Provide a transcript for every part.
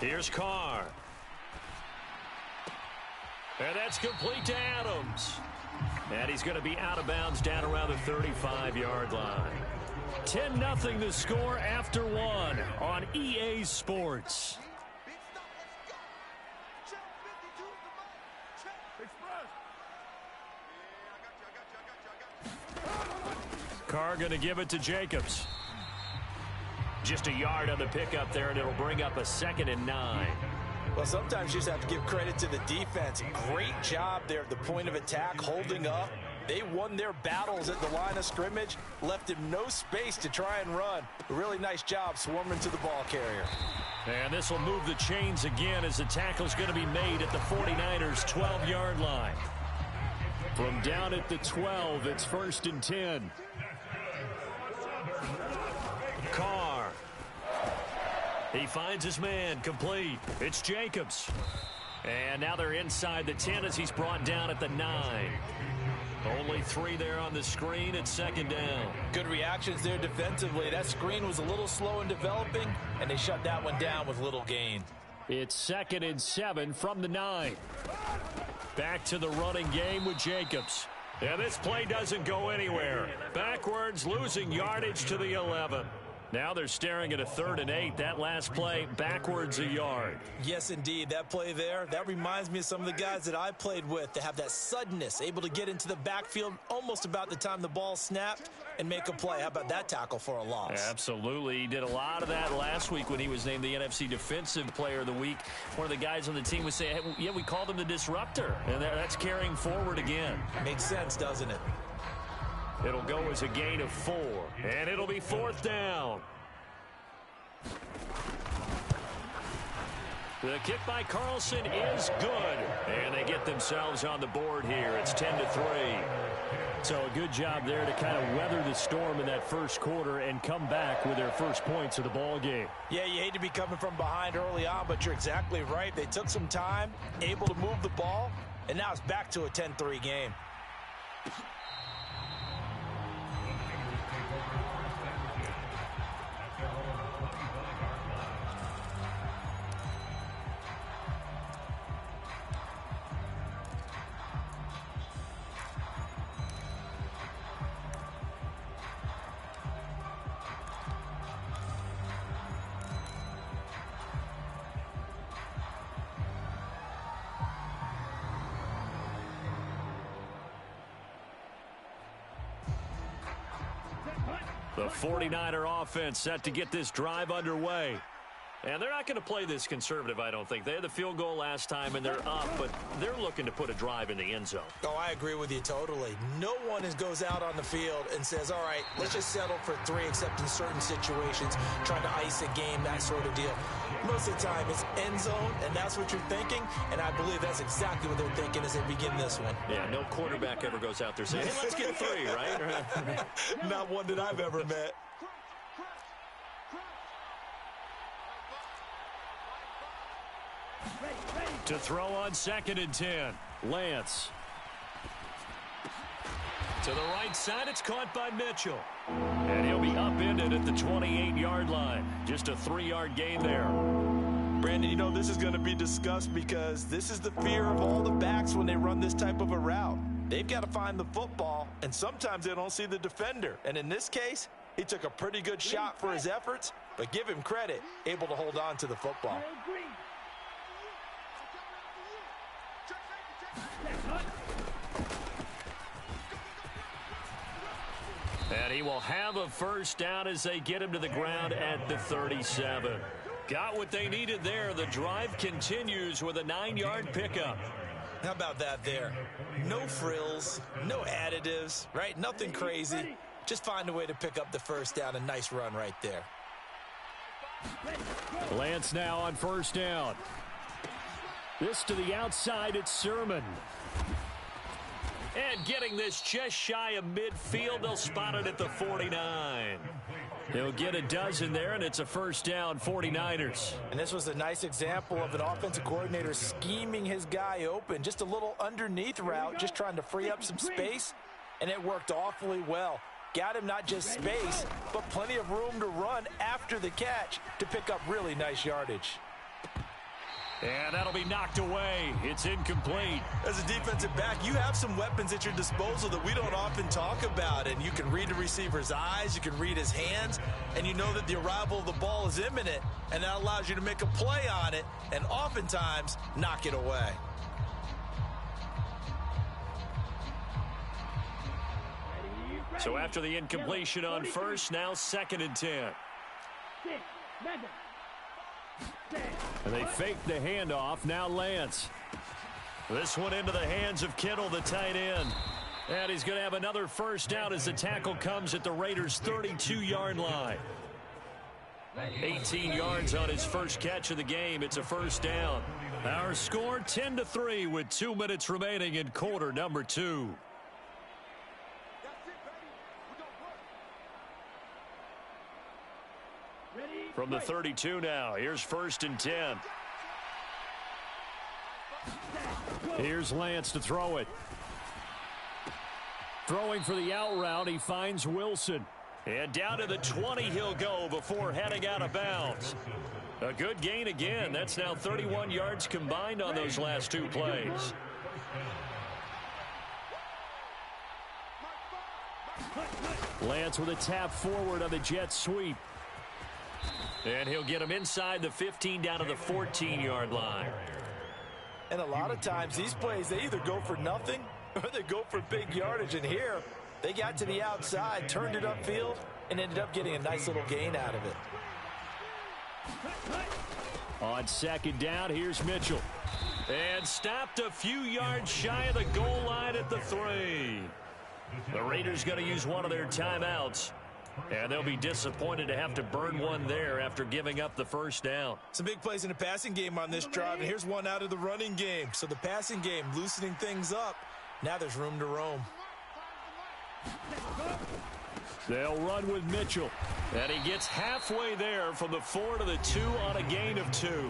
Here's Carr. And that's complete to Adams. And he's going to be out of bounds down around the 35-yard line. 10-0 the score after one on EA Sports. Carr going to give it to Jacobs. Just a yard on the pickup there, and it'll bring up a 2nd and 9. Well, sometimes you just have to give credit to the defense. Great job there at the point of attack, holding up. They won their battles at the line of scrimmage, left him no space to try and run. A really nice job swarming to the ball carrier. And this will move the chains again as the tackle's going to be made at the 49ers' 12-yard line. From down at the 12, it's 1st and 10. Carr. He finds his man, complete. It's Jacobs. And now they're inside the 10 as he's brought down at the 9. Only 3 there on the screen at 2nd down. Good reactions there defensively. That screen was a little slow in developing, and they shut that one down with little gain. It's 2nd and 7 from the 9. Back to the running game with Jacobs. And this play doesn't go anywhere. Backwards, losing yardage to the 11. Now they're staring at a 3rd and 8. That last play, backwards a yard. Yes, indeed. That play there, that reminds me of some of the guys that I played with. They have that suddenness, able to get into the backfield almost about the time the ball snapped and make a play. How about that tackle for a loss? Absolutely. He did a lot of that last week when he was named the NFC Defensive Player of the Week. One of the guys on the team was saying, hey, yeah, we called him the disruptor. And that's carrying forward again. Makes sense, doesn't it? It'll go as a gain of 4, and it'll be 4th down. The kick by Carlson is good, and they get themselves on the board here. It's 10-3. So a good job there to kind of weather the storm in that first quarter and come back with their first points of the ball game. Yeah, you hate to be coming from behind early on, but you're exactly right. They took some time, able to move the ball, and now it's back to a 10-3 game. The 49er offense set to get this drive underway. And they're not going to play this conservative, I don't think. They had the field goal last time, and they're up, but they're looking to put a drive in the end zone. Oh, I agree with you totally. No one goes out on the field and says, all right, let's just settle for 3, except in certain situations, trying to ice a game, that sort of deal. Most of the time, it's end zone, and that's what you're thinking, and I believe that's exactly what they're thinking as they begin this one. Yeah, no quarterback ever goes out there saying, hey, let's get 3, right? Not one that I've ever met. To throw on 2nd and 10. Lance. To the right side, it's caught by Mitchell. And he'll be upended at the 28-yard line. Just a 3-yard gain there. Brandon, you know this is going to be discussed because this is the fear of all the backs when they run this type of a route. They've got to find the football, and sometimes they don't see the defender. And in this case, he took a pretty good shot for his efforts, but give him credit, able to hold on to the football. And he will have a first down as they get him to the ground at the 37. Got what they needed there. The drive continues with a 9-yard pickup. How about that there? No frills, no additives, right? Nothing crazy. Just find a way to pick up the first down. A nice run right there. Lance now on first down. This to the outside, it's Sermon. And getting this just shy of midfield, they'll spot it at the 49. They'll get a dozen there, and it's a first down, 49ers. And this was a nice example of an offensive coordinator scheming his guy open. Just a little underneath route, just trying to free up some space, and it worked awfully well. Got him not just space, but plenty of room to run after the catch to pick up really nice yardage. And that'll be knocked away. It's incomplete. As a defensive back, you have some weapons at your disposal that we don't often talk about. And you can read the receiver's eyes, you can read his hands, and you know that the arrival of the ball is imminent, and that allows you to make a play on it and oftentimes knock it away. So after the incompletion on first, now 2nd and 10. And they fake the handoff. Now Lance. This one into the hands of Kittle, the tight end. And he's going to have another first down as the tackle comes at the Raiders' 32-yard line. 18 yards on his first catch of the game. It's a first down. Our score 10-3 with 2 minutes remaining in quarter number 2. From the 32 now, here's 1st and 10. Here's Lance to throw it. Throwing for the out route, he finds Wilson. And down to the 20 he'll go before heading out of bounds. A good gain again. That's now 31 yards combined on those last 2 plays. Lance with a tap forward on the jet sweep. And he'll get him inside the 15 down to the 14-yard line. And a lot of times these plays, they either go for nothing or they go for big yardage. And here, they got to the outside, turned it upfield, and ended up getting a nice little gain out of it. On 2nd down, here's Mitchell. And stopped a few yards shy of the goal line at the 3. The Raiders going to use one of their timeouts. And they'll be disappointed to have to burn one there after giving up the first down. Some big plays in the passing game on this drive, and here's one out of the running game. So the passing game loosening things up. Now there's room to roam. They'll run with Mitchell. And he gets halfway there from the 4 to the 2 on a gain of 2.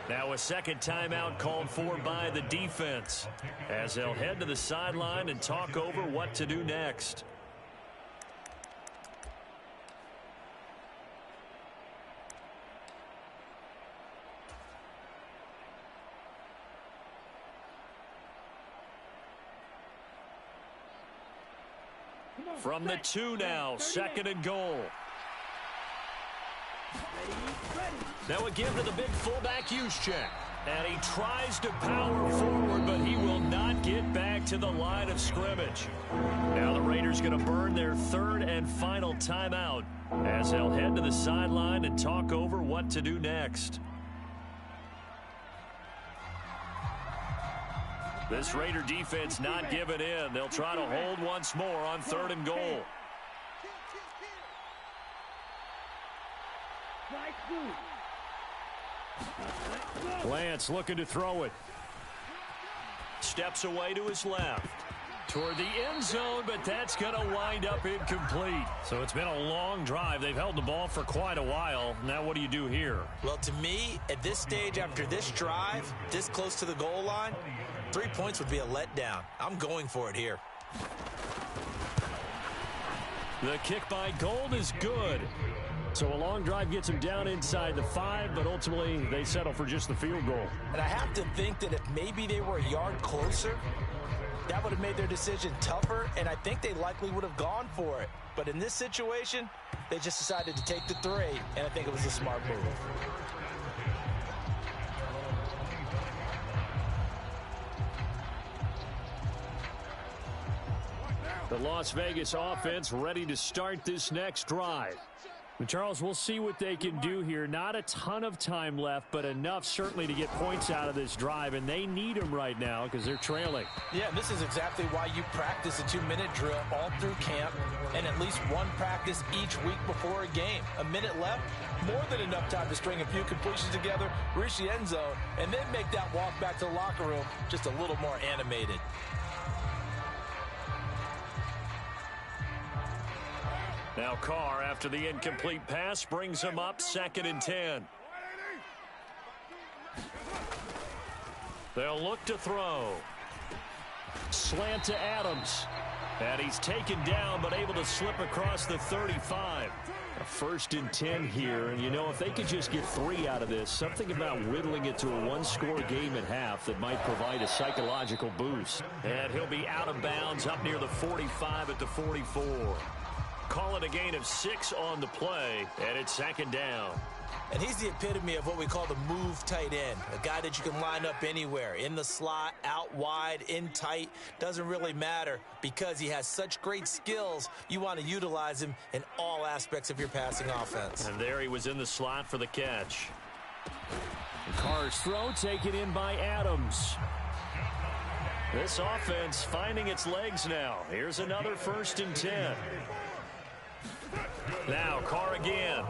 Now a second timeout called for by the defense as they'll head to the sideline and talk over what to do next. From the 2 now, 2nd and goal. Now again to the big fullback use check. And he tries to power forward, but he will not get back to the line of scrimmage. Now the Raiders going to burn their 3rd and final timeout as they'll head to the sideline and talk over what to do next. This Raider defense not giving in. They'll try to hold once more on 3rd and goal. Lance looking to throw it. Steps away to his left. Toward the end zone, but that's going to wind up incomplete. So it's been a long drive. They've held the ball for quite a while. Now what do you do here? Well, to me, at this stage, after this drive, this close to the goal line, 3 points would be a letdown. I'm going for it here. The kick by Gold is good. So a long drive gets him down inside the 5, but ultimately they settle for just the field goal. And I have to think that if maybe they were a yard closer, that would have made their decision tougher, and I think they likely would have gone for it. But in this situation, they just decided to take the 3, and I think it was a smart move. The Las Vegas offense ready to start this next drive. And Charles, we'll see what they can do here. Not a ton of time left, but enough certainly to get points out of this drive, and they need them right now because they're trailing. Yeah, and this is exactly why you practice a 2-minute drill all through camp and at least one practice each week before a game. A minute left, more than enough time to string a few completions together, reach the end zone, and then make that walk back to the locker room just a little more animated. Now Carr, after the incomplete pass, brings him up 2nd and 10. They'll look to throw. slant to Adams. And he's taken down, but able to slip across the 35. A 1st and 10 here, and you know, if they could just get 3 out of this, something about whittling it to a one-score game at half that might provide a psychological boost. And he'll be out of bounds up near the 45 at the 44. Call it a gain of 6 on the play, and it's 2nd down. And he's the epitome of what we call the move tight end, a guy that you can line up anywhere, in the slot, out wide, in tight, doesn't really matter because he has such great skills. You want to utilize him in all aspects of your passing offense. And there he was in the slot for the catch. Carr's throw taken in by Adams. This offense finding its legs now. Here's another 1st and 10. Now Carr again.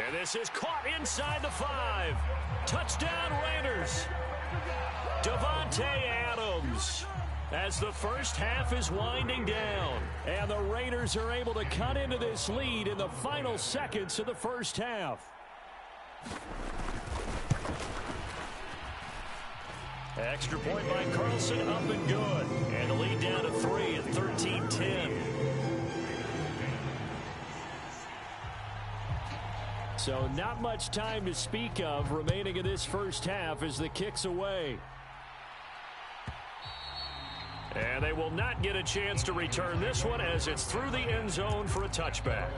And this is caught inside the 5. Touchdown Raiders. Davante Adams as the first half is winding down. And the Raiders are able to cut into this lead in the final seconds of the first half. Extra point by Carlson, up and good. And the lead down to 3 at 13-10. So not much time to speak of remaining in this first half as the kick's away. And they will not get a chance to return this one as it's through the end zone for a touchback.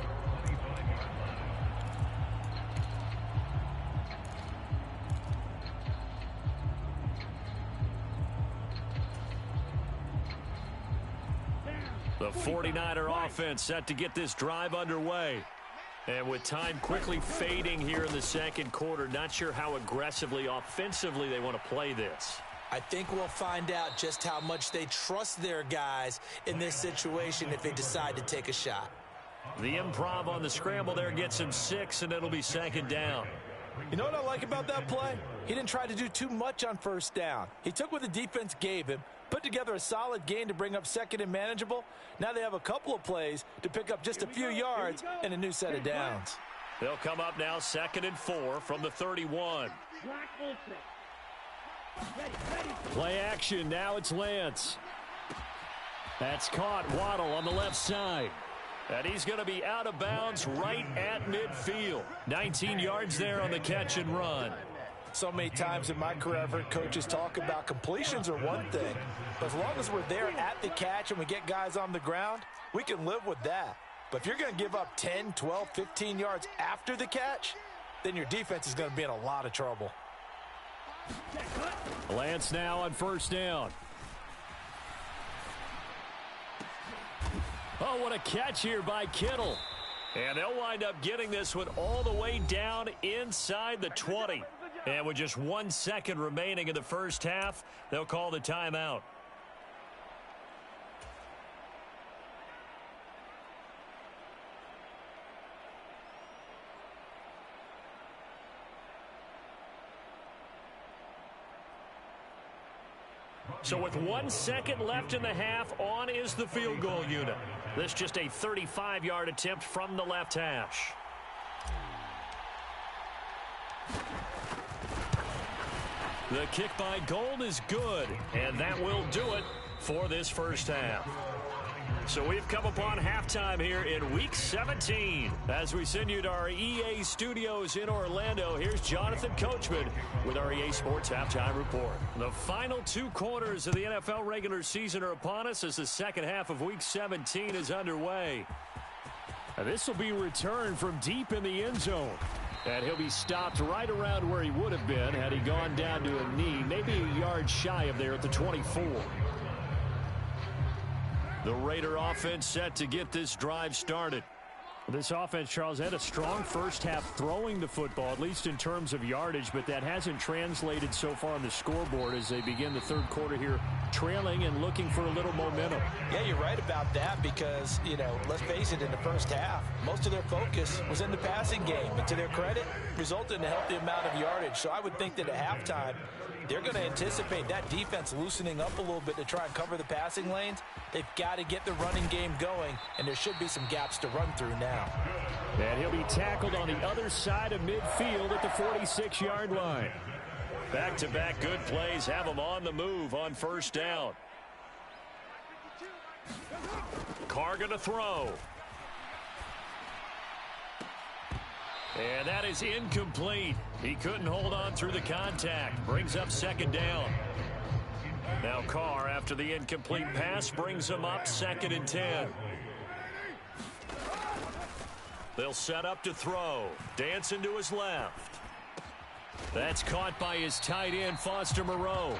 The 49er offense set to get this drive underway. And with time quickly fading here in the second quarter, not sure how aggressively, offensively they want to play this. I think we'll find out just how much they trust their guys in this situation if they decide to take a shot. The improv on the scramble there gets him 6, and it'll be 2nd down. You know what I like about that play? He didn't try to do too much on 1st down. He took what the defense gave him, put together a solid gain to bring up 2nd and manageable. Now they have a couple of plays to pick up just a few yards and a new set of downs. They'll come up now 2nd and 4 from the 31. Play action. Now it's Lance. That's caught. Waddle on the left side. And he's going to be out of bounds right at midfield. 19 yards there on the catch and run. So many times in my career I've heard coaches talk about completions are one thing, but as long as we're there at the catch and we get guys on the ground, we can live with that. But if you're going to give up 10, 12, 15 yards after the catch, then your defense is going to be in a lot of trouble. Lance now on 1st down. Oh, what a catch here by Kittle. And they'll wind up getting this one all the way down inside the 20. And with just 1 second remaining in the first half, they'll call the timeout. So with 1 second left in the half, on is the field goal unit. This just a 35-yard attempt from the left hash. The kick by Gold is good, and that will do it for this first half. So we've come upon halftime here in Week 17. As we send you to our EA studios in Orlando, here's Jonathan Coachman with our EA Sports Halftime Report. The final 2 quarters of the NFL regular season are upon us as the second half of Week 17 is underway. And this will be returned from deep in the end zone. And he'll be stopped right around where he would have been had he gone down to a knee, maybe a yard shy of there at the 24. The Raider offense set to get this drive started. This offense, Charles, had a strong first half throwing the football, at least in terms of yardage, but that hasn't translated so far on the scoreboard as they begin the third quarter here, trailing and looking for a little momentum. Yeah, you're right about that because, you know, let's face it, in the first half, most of their focus was in the passing game. And to their credit, resulted in a healthy amount of yardage. So I would think that at halftime, they're going to anticipate that defense loosening up a little bit to try and cover the passing lanes. They've got to get the running game going, and there should be some gaps to run through now. And he'll be tackled on the other side of midfield at the 46-yard line. Back-to-back good plays have them on the move on first down. Carr going to throw. And that is incomplete. He couldn't hold on through the contact. Brings up second down. Now Carr, after the incomplete pass, brings him up 2nd and 10. They'll set up to throw. Dancing to his left. That's caught by his tight end, Foster Moreau.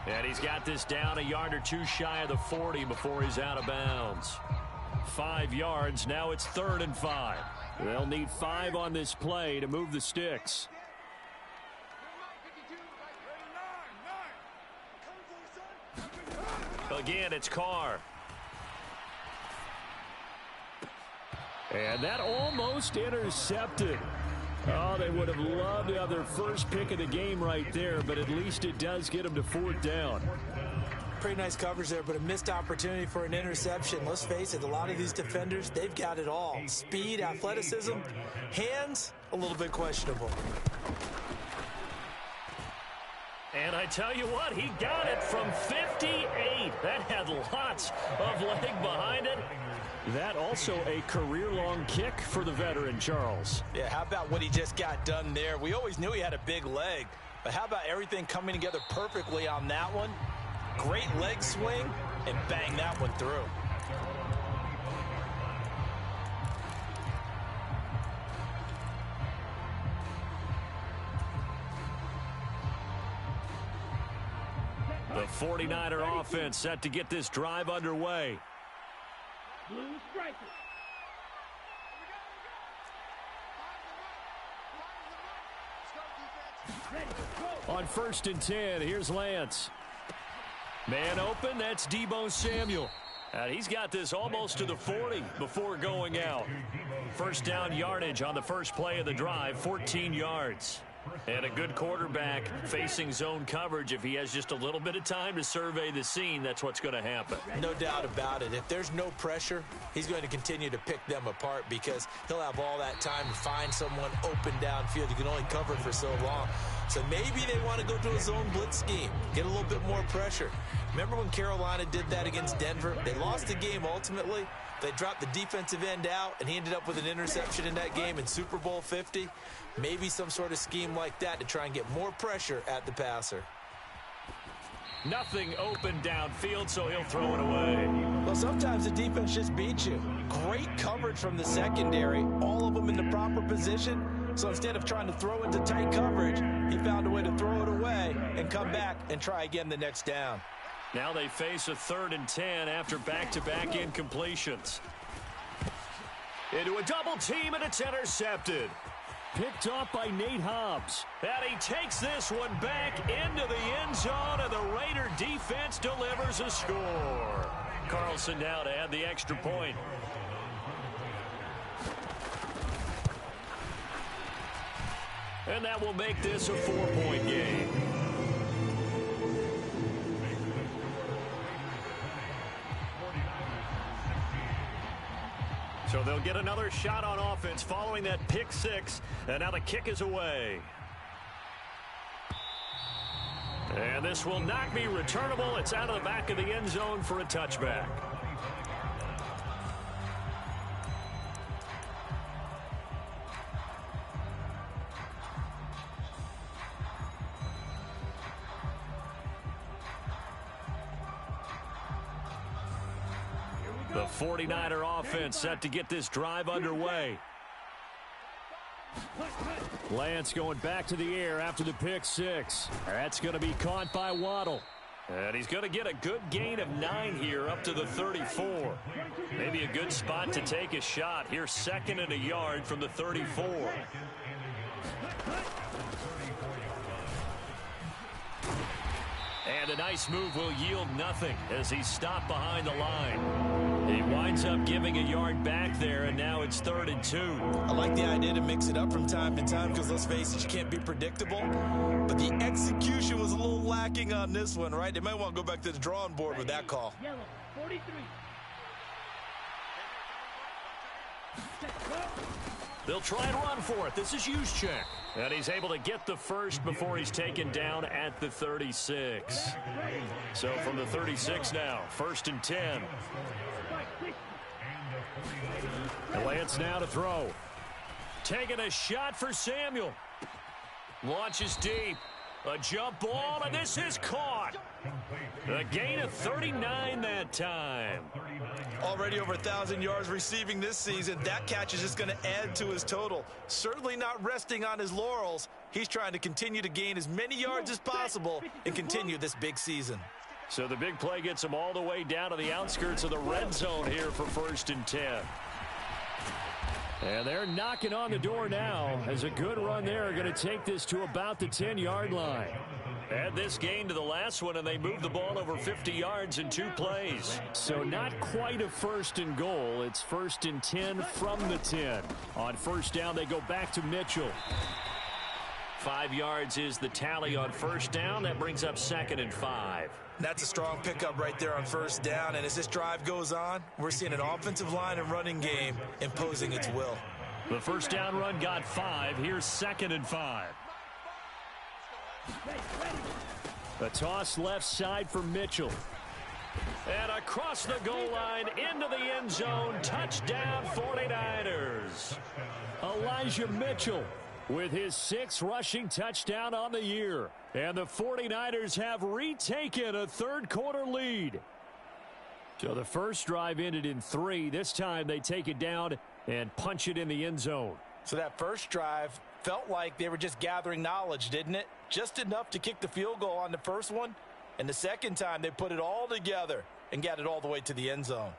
And he's got this down a yard or two shy of the 40 before he's out of bounds. 5 yards. Now it's 3rd and 5. They'll need 5 on this play to move the sticks. Again, it's Carr. And that almost intercepted. Oh, they would have loved to have their first pick of the game right there, but at least it does get them to 4th down. Pretty nice coverage there, but a missed opportunity for an interception. Let's face it, a lot of these defenders, they've got it all. Speed, athleticism, hands, a little bit questionable. And I tell you what, he got it from 58. That had lots of leg behind it. That also a career-long kick for the veteran, Charles. Yeah, how about what he just got done there? We always knew he had a big leg, but how about everything coming together perfectly on that one? Great leg swing, and bang that one through. The 49er offense set to get this drive underway. Blue strikers. On 1st and 10, here's Lance. Man open, that's Deebo Samuel. And he's got this almost to the 40 before going out. First down yardage on the first play of the drive, 14 yards. And a good quarterback facing zone coverage. If he has just a little bit of time to survey the scene, that's what's going to happen. No doubt about it. If there's no pressure, he's going to continue to pick them apart because he'll have all that time to find someone open downfield. You can only cover for so long. So maybe they want to go to a zone blitz scheme, get a little bit more pressure. Remember when Carolina did that against Denver? They lost the game ultimately. They dropped the defensive end out, and he ended up with an interception in that game in Super Bowl 50. Maybe some sort of scheme like that to try and get more pressure at the passer. Nothing open downfield, so he'll throw it away. Well, sometimes the defense just beats you. Great coverage from the secondary, all of them in the proper position. So instead of trying to throw into tight coverage, he found a way to throw it away and come back and try again the next down. Now they face a 3rd and 10 after back-to-back incompletions. Into a double team, and it's intercepted. Picked off by Nate Hobbs. And he takes this one back into the end zone, and the Raider defense delivers a score. Carlson now to add the extra point. And that will make this a 4-point game. So they'll get another shot on offense following that pick 6. And now the kick is away. And this will not be returnable. It's out of the back of the end zone for a touchback. The 49er offense set to get this drive underway. Lance going back to the air after the pick 6. That's going to be caught by Waddle. And he's going to get a good gain of 9 here up to the 34. Maybe a good spot to take a shot. Here 2nd and a yard from the 34. And a nice move will yield nothing as he's stopped behind the line. He winds up giving a yard back there, and now it's 3rd and 2. I like the idea to mix it up from time to time because, let's face it, you can't be predictable. But the execution was a little lacking on this one, right? They might want to go back to the drawing board with that call. Yellow, 43. They'll try and run for it. This is Juszczyk. And he's able to get the first before he's taken down at the 36. So from the 36 now, 1st and 10. And Lance now to throw. Taking a shot for Samuel. Launches deep. A jump ball, and this is caught. A gain of 39 that time. Already over 1,000 yards receiving this season. That catch is just going to add to his total. Certainly not resting on his laurels. He's trying to continue to gain as many yards as possible and continue this big season. So the big play gets him all the way down to the outskirts of the red zone here for 1st and 10. And they're knocking on the door now as a good run there are going to take this to about the 10-yard line. Add this gain to the last one, and they move the ball over 50 yards in 2 plays. So not quite a 1st and goal. It's 1st and 10 from the 10. On 1st down, they go back to Mitchell. 5 yards is the tally on 1st down. That brings up 2nd and 5. That's a strong pickup right there on 1st down. And as this drive goes on, we're seeing an offensive line and running game imposing its will. The 1st down run got 5. Here's 2nd and 5. A toss left side for Mitchell. And across the goal line into the end zone. Touchdown 49ers. Elijah Mitchell with his 6th rushing touchdown on the year. And the 49ers have retaken a 3rd quarter lead. So the first drive ended in 3. This time they take it down and punch it in the end zone. So that first drive felt like they were just gathering knowledge, didn't it? Just enough to kick the field goal on the first one. And the second time they put it all together and got it all the way to the end zone.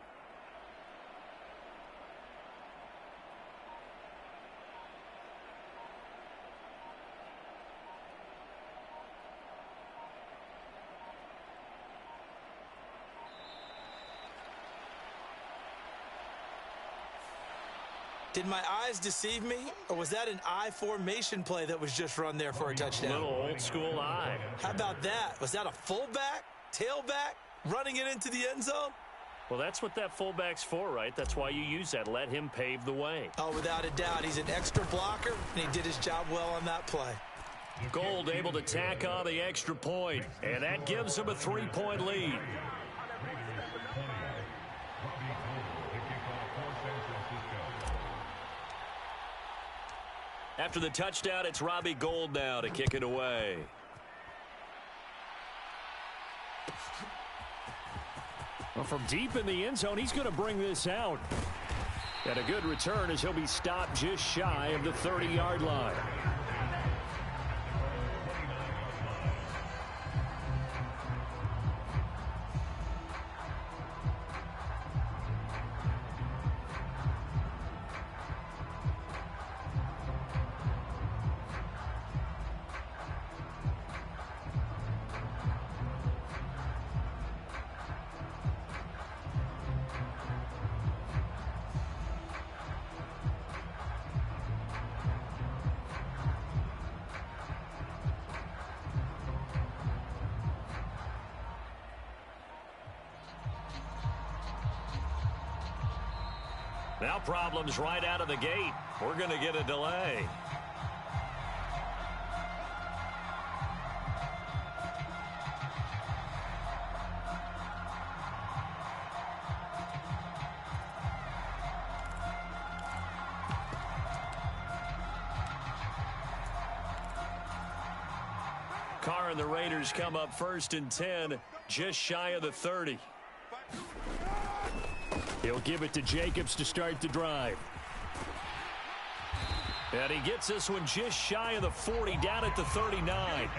Did my eyes deceive me, or was that an I formation play that was just run there for a touchdown? Little old school I. How about that? Was that a fullback, tailback, running it into the end zone? Well, that's what that fullback's for, right? That's why you use that. Let him pave the way. Oh, without a doubt. He's an extra blocker, and he did his job well on that play. Gold able to tack on the extra point, and that gives him a 3-point lead. After the touchdown, it's Robbie Gould now to kick it away. Well, from deep in the end zone, he's going to bring this out. And a good return as he'll be stopped just shy of the 30-yard line. Now problems right out of the gate. We're going to get a delay. Carr and the Raiders come up 1st and 10, just shy of the 30. He'll give it to Jacobs to start the drive. And he gets this one just shy of the 40, down at the 39.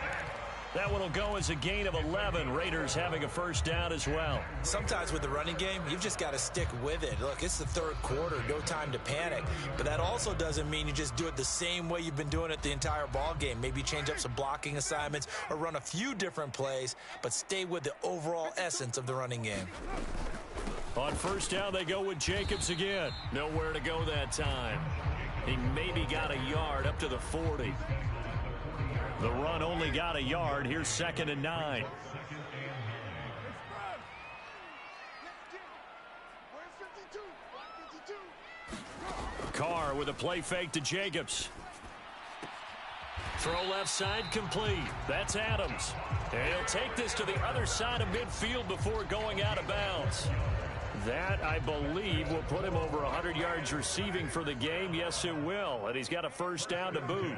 That one will go as a gain of 11. Raiders having a 1st down as well. Sometimes with the running game, you've just got to stick with it. Look, it's the 3rd quarter, no time to panic. But that also doesn't mean you just do it the same way you've been doing it the entire ball game. Maybe change up some blocking assignments or run a few different plays, but stay with the overall essence of the running game. On 1st down, they go with Jacobs again. Nowhere to go that time. He maybe got a yard up to the 40. The run only got a yard. Here's 2nd and 9. Carr with a play fake to Jacobs. Throw left side complete. That's Adams. And he'll take this to the other side of midfield before going out of bounds. That, I believe, will put him over 100 yards receiving for the game. Yes, it will. And he's got a first down to boot.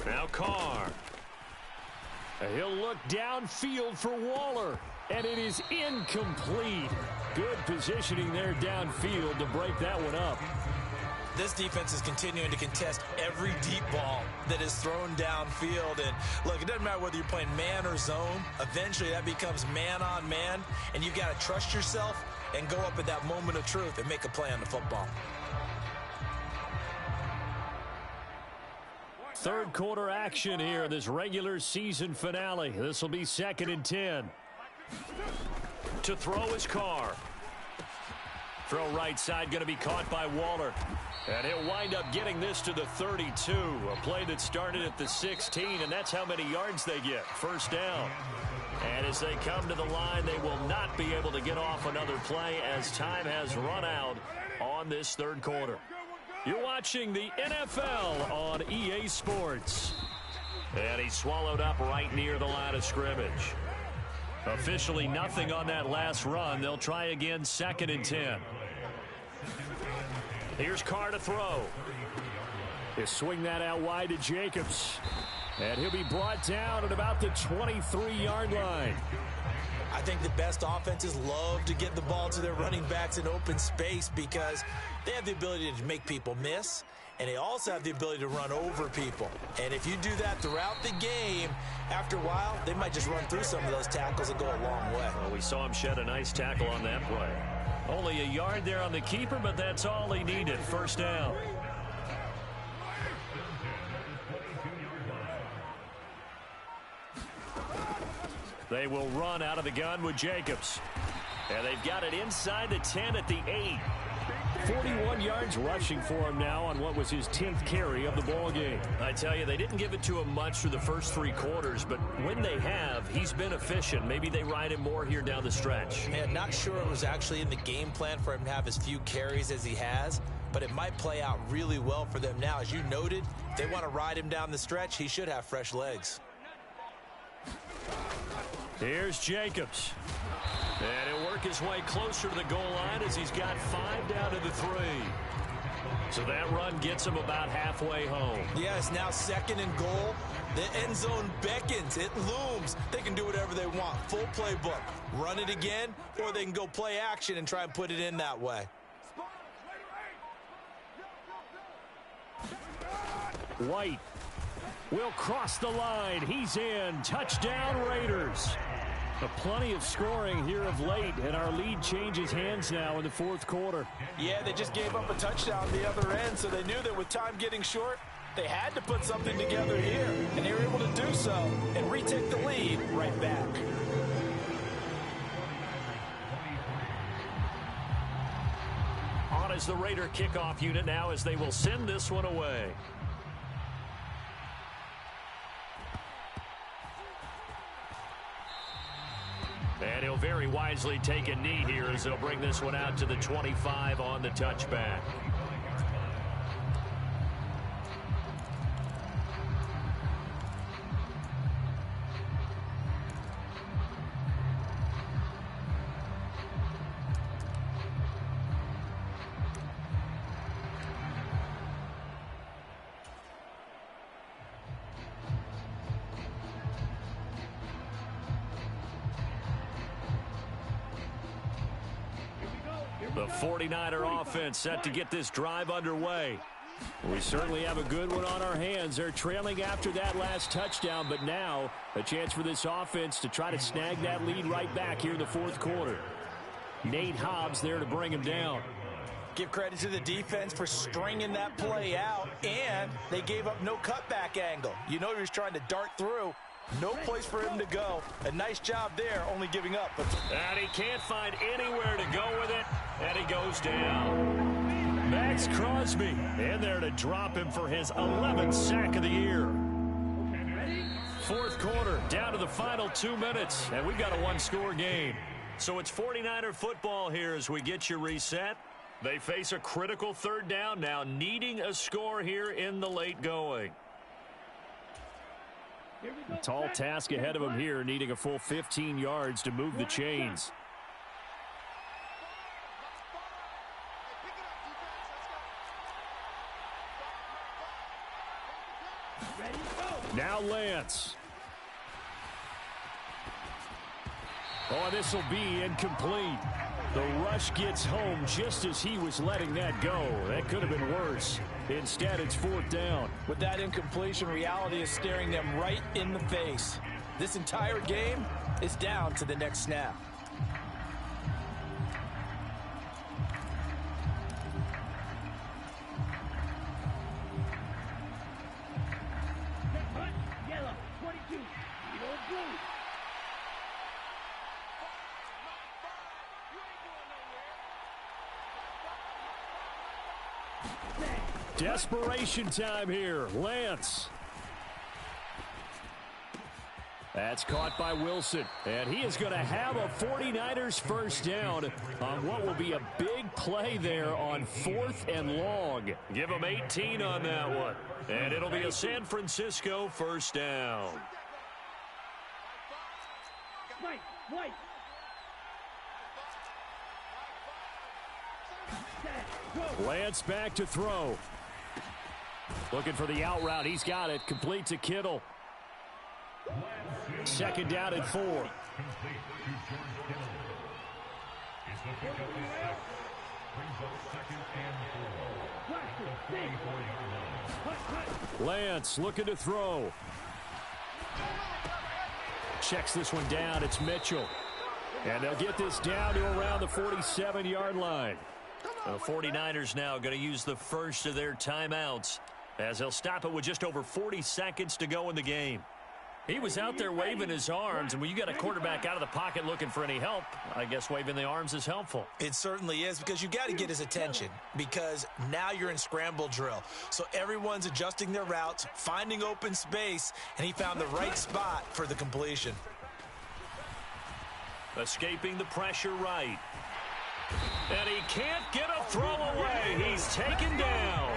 Now Carr. And he'll look downfield for Waller. And it is incomplete. Good positioning there downfield to break that one up. This defense is continuing to contest every deep ball that is thrown downfield. And look, it doesn't matter whether you're playing man or zone. Eventually that becomes man on man. And you've got to trust yourself and go up at that moment of truth and make a play on the football. Third quarter action here in this regular season finale. This will be 2nd and 10. To throw his Carr. Throw right side going to be caught by Waller. And he'll wind up getting this to the 32. A play that started at the 16, and that's how many yards they get. First down. And as they come to the line, they will not be able to get off another play as time has run out on this third quarter. You're watching the NFL on EA Sports. And he swallowed up right near the line of scrimmage. Officially nothing on that last run. They'll try again 2nd and 10. Here's Carr to throw. He'll swing that out wide to Jacobs. And he'll be brought down at about the 23-yard line. I think the best offenses love to get the ball to their running backs in open space because they have the ability to make people miss, and they also have the ability to run over people. And if you do that throughout the game, after a while, they might just run through some of those tackles and go a long way. Well, we saw him shed a nice tackle on that play. Only a yard there on the keeper, but that's all he needed. First down. They will run out of the gun with Jacobs. And they've got it inside the 10 at the 8. 41 yards rushing for him now on what was his 10th carry of the ball game. I tell you, they didn't give it to him much through the first 3 quarters, but when they have, he's been efficient. Maybe they ride him more here down the stretch. Man, not sure it was actually in the game plan for him to have as few carries as he has, but it might play out really well for them now. As you noted, if they want to ride him down the stretch, he should have fresh legs. Here's Jacobs. And he'll work his way closer to the goal line as he's got 5 down to the 3. So that run gets him about halfway home. Yeah, it's now 2nd and goal. The end zone beckons. It looms. They can do whatever they want. Full playbook. Run it again, or they can go play action and try and put it in that way. White will cross the line. He's in. Touchdown, Raiders. Plenty of scoring here of late, and our lead changes hands now in the 4th quarter. Yeah, they just gave up a touchdown on the other end, so they knew that with time getting short, they had to put something together here, and they were able to do so and retake the lead right back. On is the Raider kickoff unit now as they will send this one away. And he'll very wisely take a knee here as they'll bring this one out to the 25 on the touchback. The 49er offense set to get this drive underway. We certainly have a good one on our hands. They're trailing after that last touchdown, but now a chance for this offense to try to snag that lead right back here in the 4th quarter. Nate Hobbs there to bring him down. Give credit to the defense for stringing that play out, and they gave up no cutback angle. You know he was trying to dart through. No place for him to go. A nice job there, only giving up. And he can't find anywhere to go with it, and he goes down. Max Crosby in there to drop him for his 11th sack of the year. fourth quarter, down to the final 2 minutes, and we've got a one-score game. So it's 49er football here as we get you reset. They face a critical third down now, needing a score here in the late going. A tall task ahead of him here, needing a full 15 yards to move the chains. Now Lance. Oh, this will be incomplete. The rush gets home just as he was letting that go. That could have been worse. Instead, it's fourth down. With that incompletion, reality is staring them right in the face. This entire game is down to the next snap. Yellow, 22, blue. Desperation time here. Lance. That's caught by Wilson. And he is going to have a 49ers first down on what will be a big play there on 4th and long. Give him 18 on that one. And it'll be a San Francisco first down. White. Lance back to throw. Looking for the out route. He's got it. Complete to Kittle. Second down and 4. Lance looking to throw. Checks this one down. It's Mitchell. And they'll get this down to around the 47-yard line. The 49ers now going to use the first of their timeouts as they'll stop it with just over 40 seconds to go in the game. He was out there waving his arms, and when you got a quarterback out of the pocket looking for any help, I guess waving the arms is helpful. It certainly is, because you got to get his attention, because now you're in scramble drill. So everyone's adjusting their routes, finding open space, and he found the right spot for the completion. Escaping the pressure right. And he can't get a throw away. He's taken down.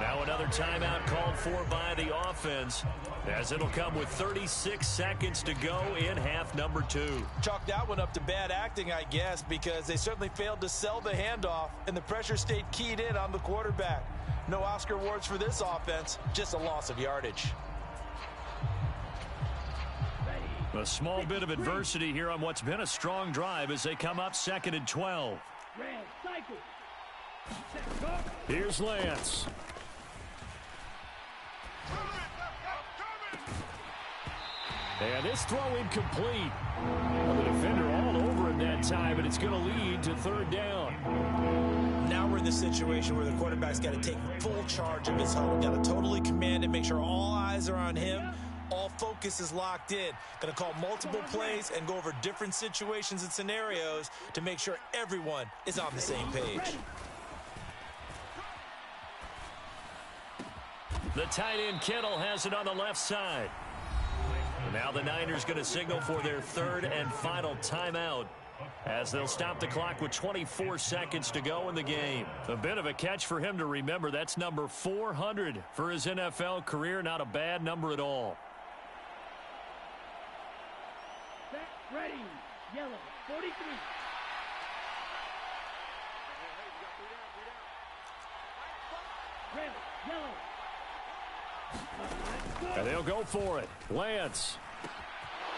Now another timeout called for by the offense, as it'll come with 36 seconds to go in half number 2. Chalk that one up to bad acting, I guess, because they certainly failed to sell the handoff, and the pressure stayed keyed in on the quarterback. No Oscar awards for this offense, just a loss of yardage. A small bit of adversity here on what's been a strong drive as they come up 2nd and 12. Here's Lance. And this throw incomplete. Well, the defender all over him that time, and it's going to lead to 3rd down. Now we're in the situation where the quarterback's got to take full charge of his huddle. Got to totally command it, make sure all eyes are on him. All focus is locked in. Going to call multiple plays and go over different situations and scenarios to make sure everyone is on the same page. The tight end Kittle has it on the left side. Now the Niners going to signal for their 3rd and final timeout as they'll stop the clock with 24 seconds to go in the game. A bit of a catch for him to remember. That's number 400 for his NFL career. Not a bad number at all. Ready, yellow, 43. Red, yellow. And they'll go for it. Lance.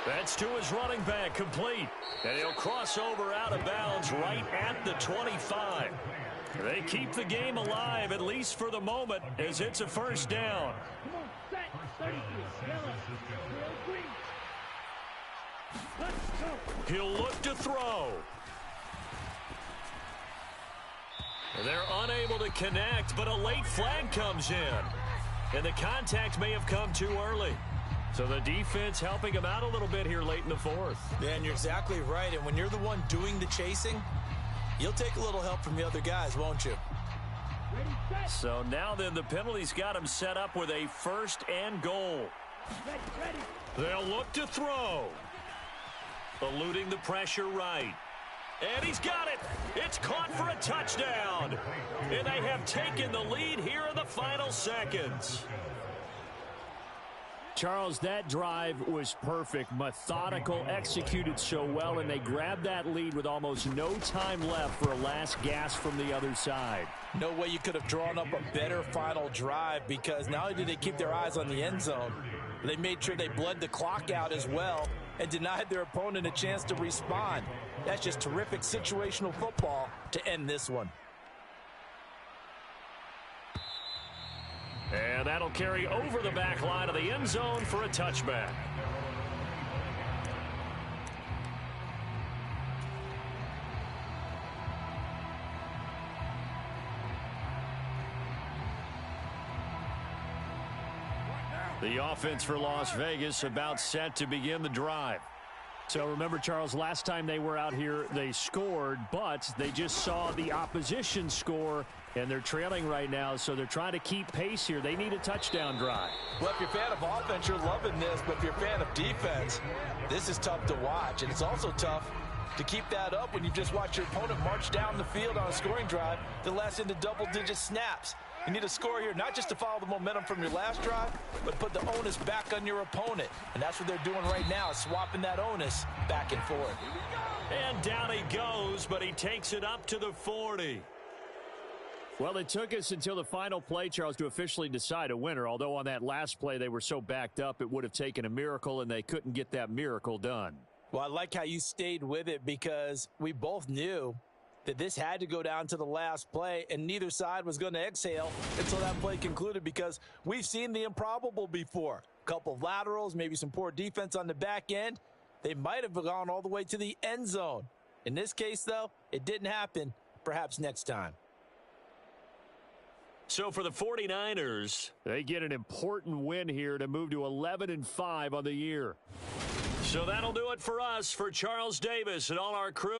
That's to his running back, complete. And he'll cross over out of bounds right at the 25. They keep the game alive, at least for the moment, as it's a first down. Come on, set, 33, yellow, green. Let's go. He'll look to throw. They're unable to connect, but a late flag comes in. And the contact may have come too early. So the defense helping him out a little bit here late in the 4th. Yeah, and you're exactly right. And when you're the one doing the chasing, you'll take a little help from the other guys, won't you? So now then the penalty's got him set up with a 1st and goal. They'll look to throw. Eluding the pressure right. And he's got it. It's caught for a touchdown. And they have taken the lead here in the final seconds. Charles, that drive was perfect, methodical, executed so well, and they grabbed that lead with almost no time left for a last gasp from the other side. No way you could have drawn up a better final drive, because not only did they keep their eyes on the end zone, they made sure they bled the clock out as well and denied their opponent a chance to respond. That's just terrific situational football to end this one. And that'll carry over the back line of the end zone for a touchback. The offense for Las Vegas about set to begin the drive. So remember, Charles, last time they were out here, they scored, but they just saw the opposition score, and they're trailing right now, so they're trying to keep pace here. They need a touchdown drive. Well, if you're a fan of offense, you're loving this, but if you're a fan of defense, this is tough to watch, and it's also tough to keep that up when you just watch your opponent march down the field on a scoring drive that lasts into double-digit snaps. You need a score here, not just to follow the momentum from your last drive, but put the onus back on your opponent. And that's what they're doing right now, swapping that onus back and forth. And down he goes, but he takes it up to the 40. Well, it took us until the final play, Charles, to officially decide a winner, although on that last play they were so backed up it would have taken a miracle, and they couldn't get that miracle done. Well, I like how you stayed with it, because we both knew that this had to go down to the last play, and neither side was going to exhale until that play concluded, because we've seen the improbable before. A couple of laterals, maybe some poor defense on the back end. They might have gone all the way to the end zone. In this case, though, it didn't happen. Perhaps next time. So for the 49ers, they get an important win here to move to 11-5 on the year. So that'll do it for us. For Charles Davis and all our crew.